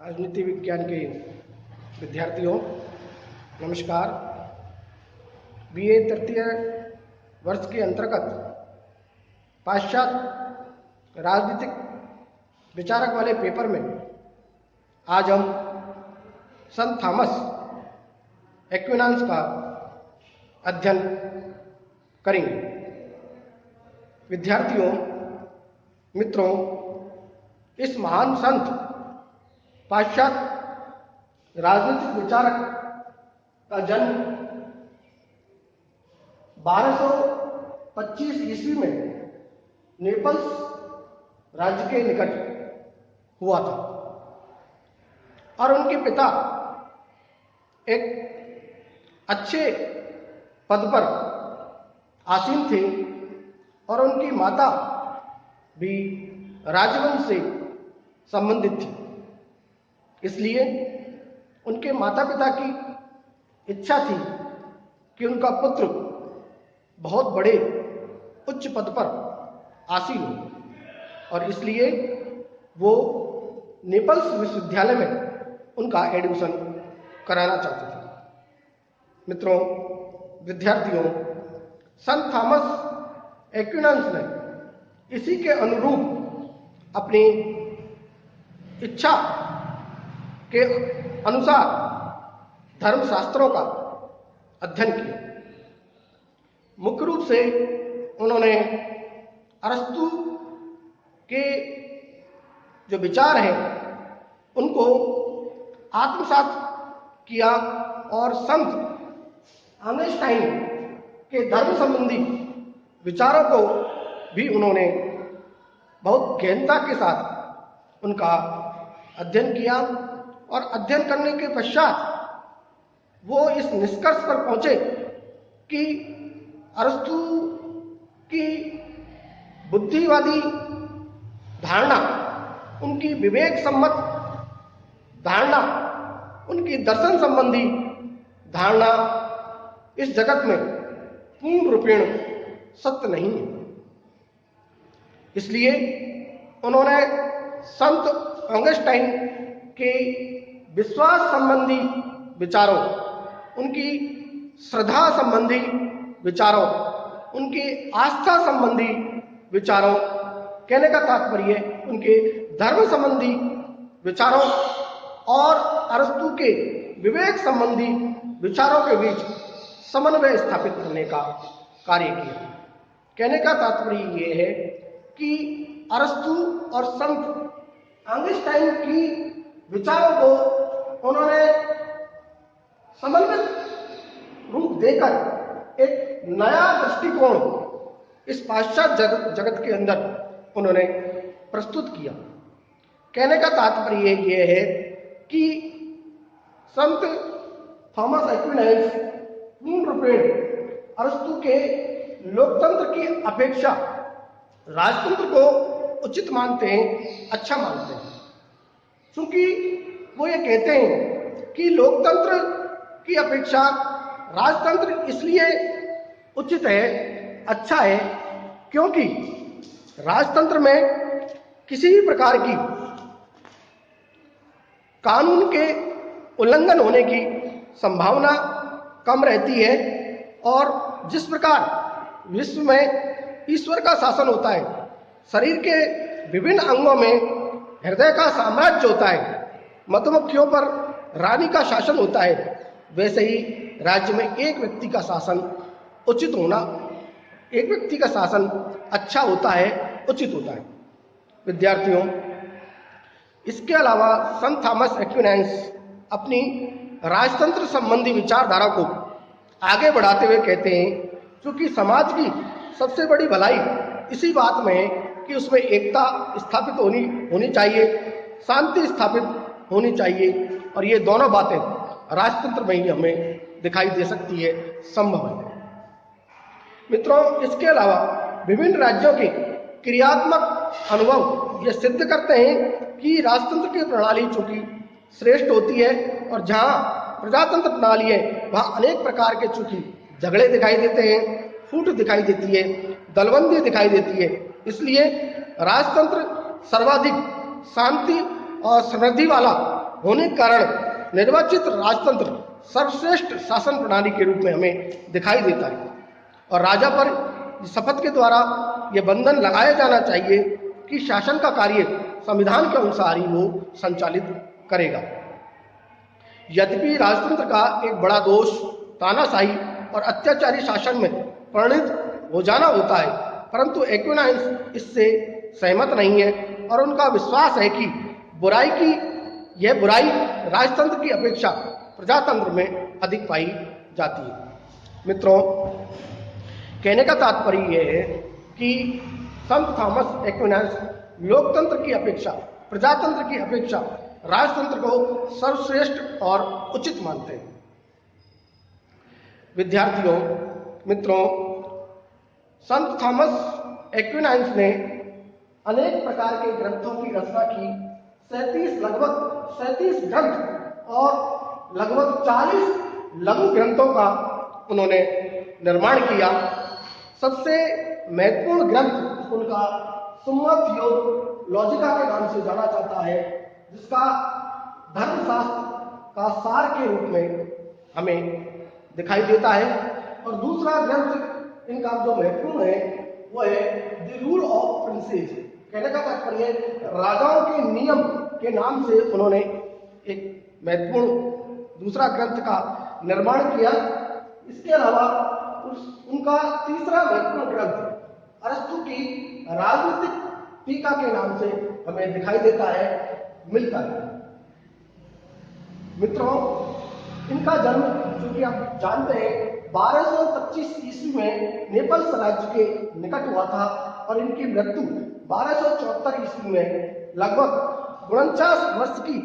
राजनीति विज्ञान के विद्यार्थियों नमस्कार। बीए तृतीय वर्ष के अंतर्गत पाश्चात्य राजनीतिक विचारक वाले पेपर में आज हम संत थॉमस एक्विनास का अध्ययन करेंगे। विद्यार्थियों मित्रों, इस महान संत पाश्चात्य राजनीतिक विचारक का जन्म 1225 ईस्वी में नेपल्स राज्य के निकट हुआ था और उनके पिता एक अच्छे पद पर आसीन थे और उनकी माता भी राजवंश से संबंधित थी। इसलिए उनके माता पिता की इच्छा थी कि उनका पुत्र बहुत बड़े उच्च पद पर आसीन हो और इसलिए वो नेपल्स विश्वविद्यालय में उनका एडमिशन कराना चाहते थे। मित्रों, विद्यार्थियों, संत थॉमस एक्विनास ने इसी के अनुरूप अपनी इच्छा के अनुसार धर्मशास्त्रों का अध्ययन किया। मुख्य रूप से उन्होंने अरस्तु के जो विचार हैं उनको आत्मसात किया और संत ऑगस्टाइन के धर्म संबंधी विचारों को भी उन्होंने बहुत गहनता के साथ उनका अध्ययन किया और अध्ययन करने के पश्चात वो इस निष्कर्ष पर पहुंचे कि अरस्तु की बुद्धिवादी धारणा, उनकी विवेक सम्मत धारणा, उनकी दर्शन संबंधी धारणा इस जगत में पूर्ण रूपेण सत्य नहीं है। इसलिए उन्होंने संत ऑगस्टाइन के विश्वास संबंधी विचारों, उनकी श्रद्धा संबंधी विचारों, उनकी आस्था संबंधी विचारों, कहने का तात्पर्य उनके धर्म संबंधी विचारों और अरस्तु के विवेक संबंधी विचारों के बीच समन्वय स्थापित करने का कार्य किया। कहने का तात्पर्य ये है कि अरस्तु और संत ऑगस्टाइन की विचारों को उन्होंने समन्वित रूप देकर एक नया दृष्टिकोण इस पाश्चात्य जगत के अंदर उन्होंने प्रस्तुत किया। कहने का तात्पर्य यह है कि संत थॉमस एक्विनास पूर्ण रूपेण अरस्तु के लोकतंत्र की अपेक्षा राजतंत्र को उचित मानते हैं, अच्छा मानते हैं, क्योंकि वो ये कहते हैं कि लोकतंत्र की अपेक्षा राजतंत्र इसलिए उचित है, अच्छा है, क्योंकि राजतंत्र में किसी भी प्रकार की कानून के उल्लंघन होने की संभावना कम रहती है और जिस प्रकार विश्व में ईश्वर का शासन होता है, शरीर के विभिन्न अंगों में हृदय का साम्राज्य होता है, मधुमक्खियों पर रानी का शासन होता है, वैसे ही राज्य में एक व्यक्ति का शासन उचित होना, एक व्यक्ति का शासन अच्छा होता है, उचित होता है। विद्यार्थियों, इसके अलावा संत थॉमस एक्विनास अपनी राजतंत्र संबंधी विचारधारा को आगे बढ़ाते हुए कहते हैं, क्योंकि समाज की सबसे बड़ी भलाई इसी बात में है कि उसमें एकता स्थापित होनी चाहिए, शांति स्थापित होनी चाहिए और ये दोनों बातें राजतंत्र में ही हमें दिखाई दे सकती है, संभव है। मित्रों, इसके अलावा विभिन्न राज्यों के क्रियात्मक अनुभव ये सिद्ध करते हैं कि राजतंत्र की प्रणाली चूंकि श्रेष्ठ होती है और जहाँ प्रजातंत्र प्रणाली है वहाँ अनेक प्रकार के चूंकि झगड़े दिखाई देते हैं, फूट दिखाई देती है, दलबंदी दिखाई देती है, इसलिए राजतंत्र सर्वाधिक शांति और समृद्धि वाला होने के कारण निर्वाचित राजतंत्र सर्वश्रेष्ठ शासन प्रणाली के रूप में हमें दिखाई देता है और राजा पर शपथ के द्वारा यह बंधन लगाया जाना चाहिए कि शासन का कार्य संविधान के अनुसार ही वो संचालित करेगा। यद्यपि राजतंत्र का एक बड़ा दोष तानाशाही और अत्याचारी शासन में परिणत हो जाना होता है, परंतु एक्विनाइंस इससे सहमत नहीं है और उनका विश्वास है कि यह बुराई राजतंत्र की अपेक्षा प्रजातंत्र में अधिक पाई जाती है। मित्रों, कहने का तात्पर्य यह है कि संत थॉमस एक्विनाइंस लोकतंत्र की अपेक्षा, प्रजातंत्र की अपेक्षा राजतंत्र को सर्वश्रेष्ठ और उचित मानते हैं। विद्यार्थियों, मित्रों, संत थॉमस एक्विनाइंस ने अनेक प्रकार के ग्रंथों की रचना की। लगभग 37 ग्रंथ और लगभग 40 लघु ग्रंथों का उन्होंने निर्माण किया। सबसे महत्वपूर्ण ग्रंथ उनका सुम्मा थियोलॉजिका के नाम से जाना जाता है, जिसका धर्मशास्त्र का सार के रूप में हमें दिखाई देता है। और दूसरा ग्रंथ इनका जो महत्वपूर्ण है वो है द रूल ऑफ प्रिंसेस। कहने का तात्पर्य राजाओं के नियम के नाम से उन्होंने एक महत्वपूर्ण दूसरा ग्रंथ का निर्माण किया। इसके अलावा उनका तीसरा महत्वपूर्ण ग्रंथ अरस्तु की राजनीतिक टीका के नाम से हमें दिखाई देता है, मिलता है। मित्रों, इनका जन्म, जो कि आप जानते हैं, 1225 ईस्वी में नेपल्स राज्य के निकट हुआ था और इनकी मृत्यु 1274 ईस्वी में लगभग 49 वर्ष की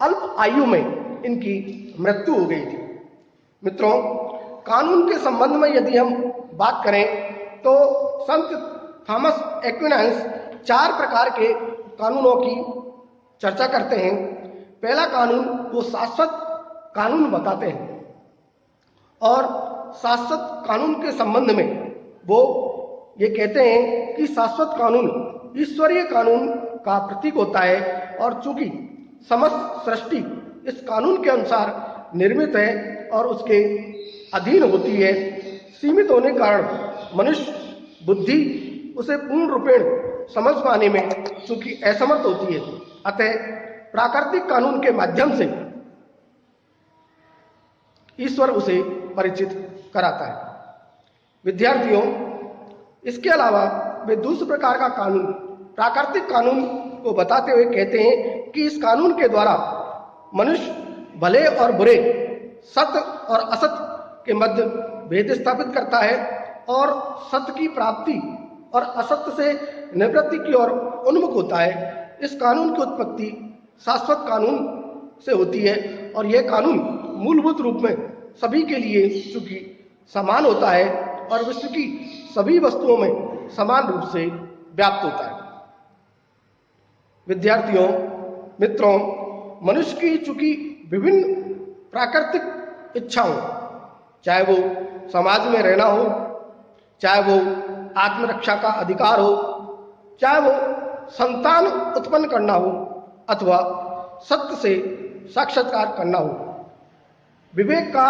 अल्प आयु में इनकी मृत्यु हो गई थी। मित्रों, कानून के संबंध में यदि हम बात करें तो संत थॉमस एक्विनाइंस 4 प्रकार के कानूनों की चर्चा करते हैं। पहला कानून वो शाश्वत कानून बताते हैं और शाश्वत कानून के संबंध में वो ये कहते हैं कि शाश्वत कानून ईश्वरीय कानून का प्रतीक होता है और चूंकि समस्त सृष्टि इस कानून के अनुसार निर्मित है और उसके अधीन होती है, सीमित होने के कारण मनुष्य बुद्धि उसे पूर्ण रूपेण समझ पाने में चूंकि असमर्थ होती है, अतः प्राकृतिक कानून के माध्यम से ईश्वर उसे परिचित कराता है। विद्यार्थियों, इसके अलावा वे दूसरे प्रकार का कानून, प्राकृतिक कानून को बताते हुए कहते हैं कि इस कानून के द्वारा मनुष्य भले और बुरे, सत्य और असत्य के मध्य भेद स्थापित करता है और सत्य की प्राप्ति और असत्य से निवृत्ति की ओर उन्मुख होता है। इस कानून की उत्पत्ति शाश्वत कानून से होती है और यह कानून मूलभूत रूप में सभी के लिए चूंकि समान होता है और विश्व की सभी वस्तुओं में समान रूप से व्याप्त होता है। विद्यार्थियों, मित्रों, मनुष्य की चूंकि विभिन्न प्राकृतिक इच्छाओं, चाहे वो समाज में रहना हो, चाहे वो आत्मरक्षा का अधिकार हो, चाहे वो संतान उत्पन्न करना हो अथवा सत्य से साक्षात्कार करना हो, विवेक का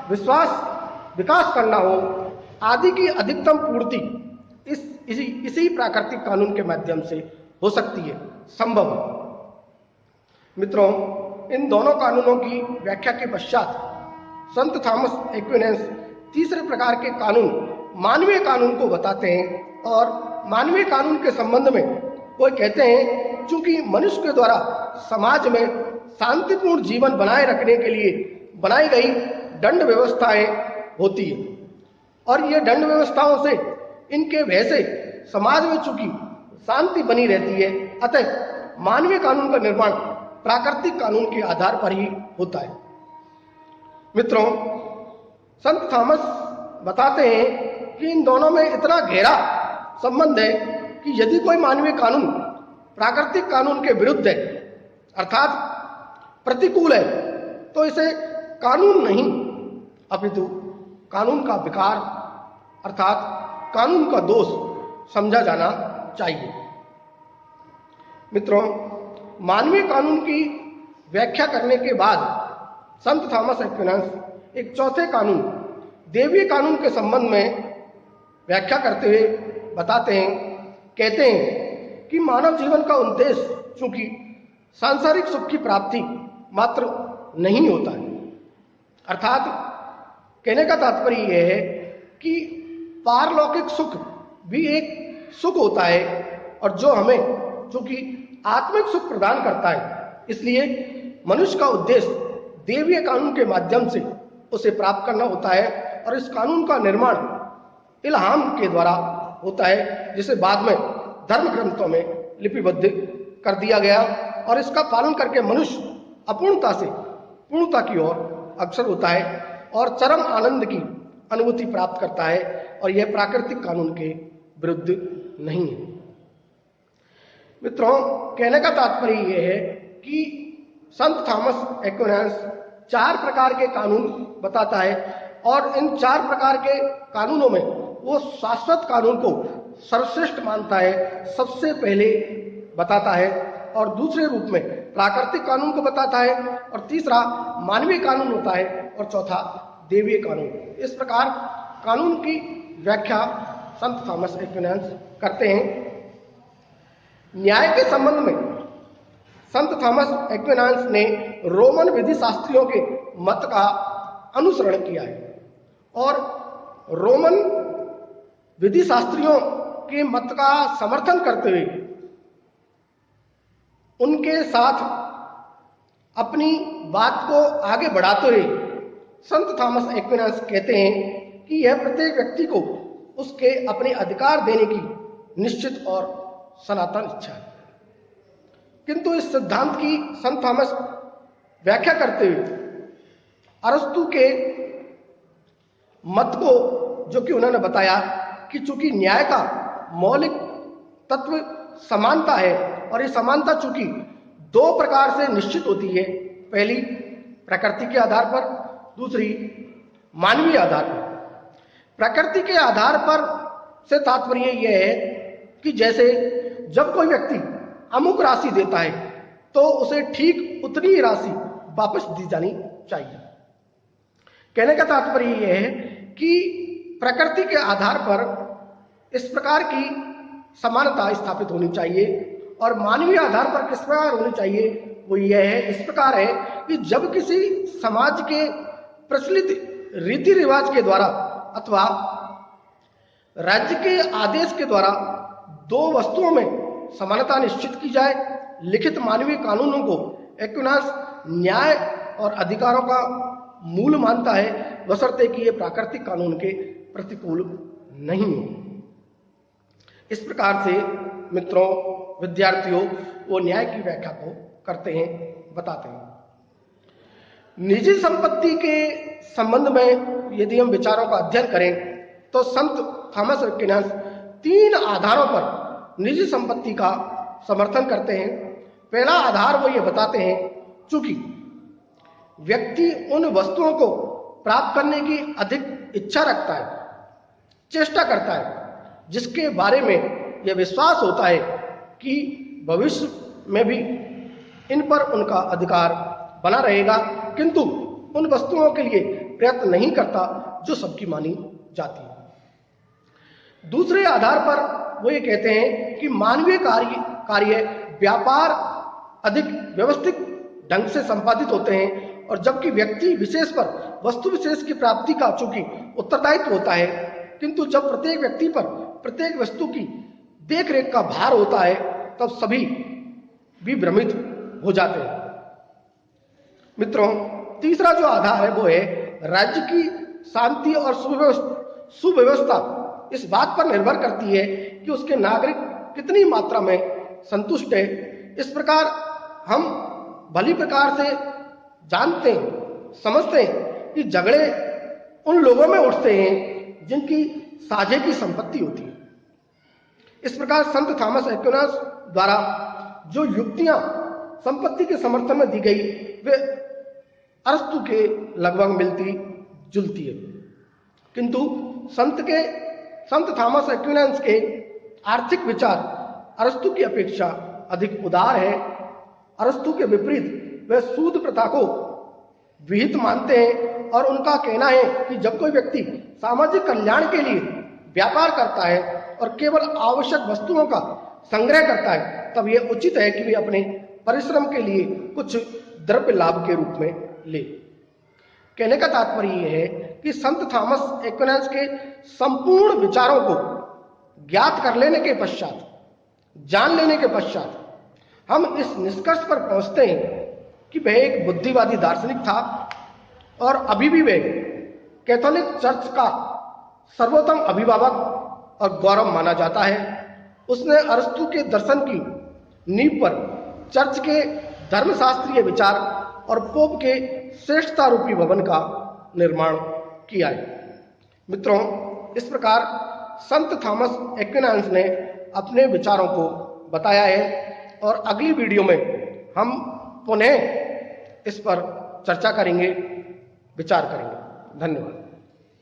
विकास करना हो, आदि की अधिकतम पूर्ति इसी प्राकृतिक कानून के माध्यम से हो सकती है, संभव है। मित्रों, इन दोनों कानूनों की व्याख्या के पश्चात संत थॉमस एक्विनाइंस तीसरे प्रकार के कानून, मानवीय कानून को बताते हैं और मानवीय कानून के संबंध में वो कहते हैं चूंकि मनुष्य के द्वारा समाज में शांतिपूर्ण जीवन बनाए रखने के लिए बनाई गई दंड व्यवस्थाएं होती है और ये दंड व्यवस्थाओं से, इनके भय से समाज में चूंकि शांति बनी रहती है, अतः मानवीय कानून का निर्माण प्राकृतिक कानून के आधार पर ही होता है। मित्रों, संत थॉमस बताते हैं कि इन दोनों में इतना गहरा संबंध है कि यदि कोई मानवीय कानून प्राकृतिक कानून के विरुद्ध है, अर्थात प्रतिकूल है, तो इसे कानून नहीं अपितु कानून का विकार अर्थात कानून का दोष समझा जाना चाहिए। मित्रों, मानवीय कानून की व्याख्या करने के बाद संत थॉमस एक्विनास एक चौथे कानून, देवीय कानून के संबंध में व्याख्या करते हुए बताते हैं, कहते हैं कि मानव जीवन का उद्देश्य चूंकि सांसारिक सुख की प्राप्ति मात्र नहीं होता है, अर्थात कहने का तात्पर्य यह है कि पारलौकिक सुख भी एक सुख होता है और जो हमें चूंकि आत्मिक सुख प्रदान करता है, इसलिए मनुष्य का उद्देश्य देवीय कानून के माध्यम से उसे प्राप्त करना होता है और इस कानून का निर्माण इल्हाम के द्वारा होता है, जिसे बाद में धर्म ग्रंथों में लिपिबद्ध कर दिया गया और इसका पालन करके मनुष्य अपूर्णता से पूर्णता की ओर अग्रसर होता है और चरम आनंद की अनुभूति प्राप्त करता है और यह प्राकृतिक कानून के विरुद्ध नहीं है। मित्रों, कहने का तात्पर्य यह है कि संत थॉमस एक्विनास 4 प्रकार के कानून बताता है और इन 4 प्रकार के कानूनों में वो शाश्वत कानून को सर्वश्रेष्ठ मानता है, सबसे पहले बताता है, और दूसरे रूप में प्राकृतिक कानून को बताता है, और तीसरा मानवीय कानून होता है, और चौथा देवीय कानून। इस प्रकार कानून की व्याख्या संत थॉमस एक्विनास करते हैं। न्याय के संबंध में संत थॉमस एक्विनास ने रोमन विधि शास्त्रियों के मत का अनुसरण किया है और रोमन विधि शास्त्रियों के मत का समर्थन करते हुए उनके साथ अपनी बात को आगे बढ़ाते हुए संत थॉमस एक्विनास कहते हैं कि यह प्रत्येक व्यक्ति को उसके अपने अधिकार देने की निश्चित और सनातन इच्छा है। किंतु इस सिद्धांत की संत थॉमस व्याख्या करते हुए अरस्तु के मत को, जो कि उन्होंने बताया कि चूंकि न्याय का मौलिक तत्व समानता है और ये समानता चूंकि 2 प्रकार से निश्चित होती है, पहली प्रकृति के आधार पर, दूसरी मानवीय आधार पर। प्रकृति के आधार पर से तात्पर्य यह है कि जैसे जब कोई व्यक्ति अमुक राशि देता है तो उसे ठीक उतनी ही राशि वापस दी जानी चाहिए। कहने का तात्पर्य यह है कि प्रकृति के आधार पर इस प्रकार की समानता स्थापित होनी चाहिए और मानवीय आधार पर किस प्रकार होनी चाहिए, वो यह है, इस प्रकार है कि जब किसी समाज के प्रचलित रीति रिवाज के द्वारा अथवा राज्य के आदेश के द्वारा 2 वस्तुओं में समानता निश्चित की जाए, लिखित मानवीय कानूनों को एक्विनास न्याय और अधिकारों का मूल मानता है, बशर्ते कि ये प्राकृतिक कानून के प्रतिकूल नहीं हो। इस प्रकार से मित्रों, विद्यार्थियों, वो न्याय की व्याख्या को करते हैं, बताते हैं। निजी संपत्ति के संबंध में यदि हम विचारों का अध्ययन करें तो संत थॉमस एक्विनास 3 आधारों पर निजी संपत्ति का समर्थन करते हैं। पहला आधार वो ये बताते हैं, चूंकि व्यक्ति उन वस्तुओं को प्राप्त करने की अधिक इच्छा रखता है, चेष्टा करता है, जिसके बारे में यह विश्वास होता है कि भविष्य में भी इन पर उनका अधिकार बना रहेगा, किंतु उन वस्तुओं के लिए प्रयत्न नहीं करता जो सबकी मानी जाती है। दूसरे आधार पर वो ये कहते हैं कि मानवीय कार्य व्यापार अधिक व्यवस्थित ढंग से संपादित होते हैं और जबकि व्यक्ति विशेष पर वस्तु विशेष की प्राप्ति का चूंकि उत्तरदायित्व होता है, किंतु जब प्रत्येक व्यक्ति पर प्रत्येक वस्तु की देखरेख का भार होता है तब सभी भी भ्रमित हो जाते हैं। मित्रों, तीसरा जो आधार है वो है राज्य की शांति और सुव्यवस्था इस बात पर निर्भर करती है कि उसके नागरिक कितनी मात्रा में संतुष्ट है। इस प्रकार हम भली प्रकार से जानते हैं, समझते हैं कि झगड़े उन लोगों में उठते हैं जिनकी साझे की संपत्ति होती है। इस प्रकार संत थॉमस एक्विनास द्वारा जो युक्तियां संपत्ति के समर्थन में दी गई वे अरस्तु के लगभग मिलती जुलती है, किंतु संत थॉमस एक्विनास के आर्थिक विचार अरस्तु की अपेक्षा अधिक उदार है। अरस्तु के विपरीत वे सूद प्रथा को विहित मानते हैं और उनका कहना है कि जब कोई व्यक्ति सामाजिक कल्याण के लिए व्यापार करता है और केवल आवश्यक वस्तुओं का संग्रह करता है, तब यह उचित है कि वे अपने परिश्रम के लिए कुछ द्रव्य लाभ के रूप में ले। कहने का तात्पर्य यह है कि संत थॉमस एक्विनास के संपूर्ण विचारों को ज्ञात कर लेने के पश्चात, जान लेने के पश्चात, हम इस निष्कर्ष पर पहुंचते हैं कि वह एक बुद्धिवादी दार्शनिक था और अभी भी वह कैथोलिक चर्च का सर्वोत्तम अभिभावक और गौरव माना जाता है। उसने अरस्तु के दर्शन की नींव पर चर्च के धर्मशास्त्रीय विचार और पोप के श्रेष्ठता रूपी भवन का निर्माण किया है। मित्रों, इस प्रकार संत थॉमस एक्विनास ने अपने विचारों को बताया है और अगली वीडियो में हम पुनः इस पर चर्चा करेंगे, विचार करेंगे। धन्यवाद।